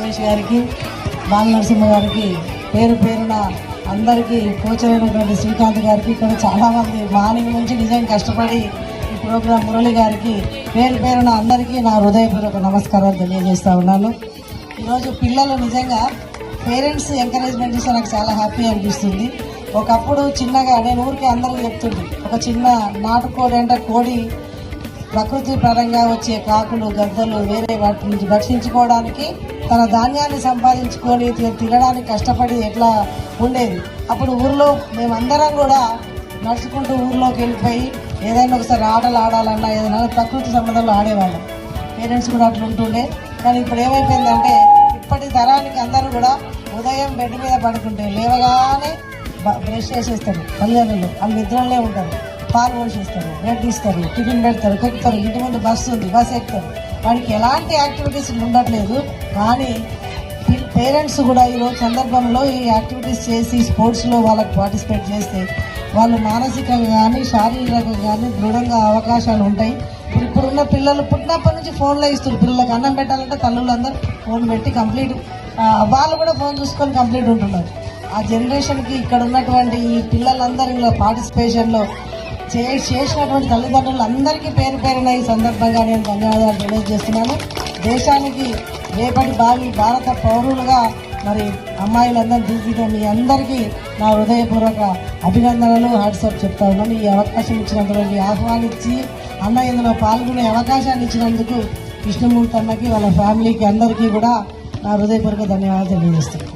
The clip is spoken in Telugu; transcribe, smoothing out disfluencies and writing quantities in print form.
సురేష్ గారికి, బాల నరసింహ గారికి, పేరు పేరున అందరికీ కోచరైనటువంటి శ్రీకాంత్ గారికి, ఇక్కడ చాలామంది మార్నింగ్ నుంచి నిజంగా కష్టపడి ఈ ప్రోగ్రాం మురళి గారికి, పేరు పేరున అందరికీ నా హృదయపూర్వక నమస్కారాలు తెలియజేస్తూ ఉన్నాను. ఈరోజు పిల్లలు నిజంగా పేరెంట్స్ ఎంకరేజ్మెంట్ చేస్తే నాకు చాలా హ్యాపీ అనిపిస్తుంది. ఒకప్పుడు చిన్నగా నేను ఊరికి అందరికీ చెప్తుంది, ఒక చిన్న నాటుకోడి అంటే కోడి ప్రకృతి పరంగా వచ్చే కాకులు, గద్దలు వేరే వాటి నుంచి రక్షించుకోవడానికి తన ధాన్యాన్ని సంపాదించుకొని తినడానికి కష్టపడి ఎట్లా ఉండేది. అప్పుడు ఊర్లో మేమందరం కూడా నడుచుకుంటూ ఊర్లోకి వెళ్ళిపోయి ఏదైనా ఒకసారి ఆటలు ఆడాలన్నా ఏదైనా ప్రకృతి సంబంధంలో ఆడేవాళ్ళం. పేరెంట్స్ కూడా అట్లా ఉంటుండే. కానీ ఇప్పుడు ఏమైపోయిందంటే ఇప్పటి తరానికి అందరూ కూడా ఉదయం బెడ్ మీద పడుకుంటే లేవగానే బ్రష్ చేసేస్తారు. తల్లిదండ్రులు వాళ్ళు నిద్రలోనే ఉంటారు. పాలు పోషిస్తారు, బ్రెడ్ ఇస్తారు, టిఫిన్ పెడతారు, కొక్కుతారు. ఇంటి ముందు బస్సు ఉంది, బస్సు ఎక్కుతారు. వాడికి ఎలాంటి యాక్టివిటీస్ ఉండట్లేదు. కానీ పేరెంట్స్ కూడా ఈరోజు సందర్భంలో ఈ యాక్టివిటీస్ చేసి స్పోర్ట్స్లో వాళ్ళకి పార్టిసిపేట్ చేస్తే వాళ్ళు మానసికంగా కానీ శారీరకంగా కానీ దృఢంగా అవకాశాలు ఉంటాయి. ఇప్పుడున్న పిల్లలు పుట్టినప్పటి నుంచి ఫోన్లో ఇస్తారు. పిల్లలకు అన్నం పెట్టాలంటే తల్లులందరూ ఫోన్ పెట్టి కంప్లీట్ వాళ్ళు కూడా ఫోన్ చూసుకొని కంప్లీట్ ఉంటున్నారు. ఆ జనరేషన్కి ఇక్కడ ఉన్నటువంటి ఈ పిల్లలందరిలో పార్టిసిపేషన్లో చేసినటువంటి తల్లిదండ్రులు అందరికీ పేరు పేరున ఈ సందర్భంగా నేను ధన్యవాదాలు తెలియజేస్తున్నాను. దేశానికి రేపటి భారత పౌరులుగా మరి అమ్మాయిలందరూ దిద్దిన మీ అందరికీ నా హృదయపూర్వక అభినందనలు, వాట్సాప్ చెప్తా ఉన్నాను. ఈ అవకాశం ఇచ్చినందుకు, ఆహ్వానించి అన్న ఇందులో పాల్గొనే అవకాశాన్ని ఇచ్చినందుకు కృష్ణమూర్తి అన్నకి, వాళ్ళ ఫ్యామిలీకి అందరికీ కూడా నా హృదయపూర్వక ధన్యవాదాలు తెలియజేస్తాను.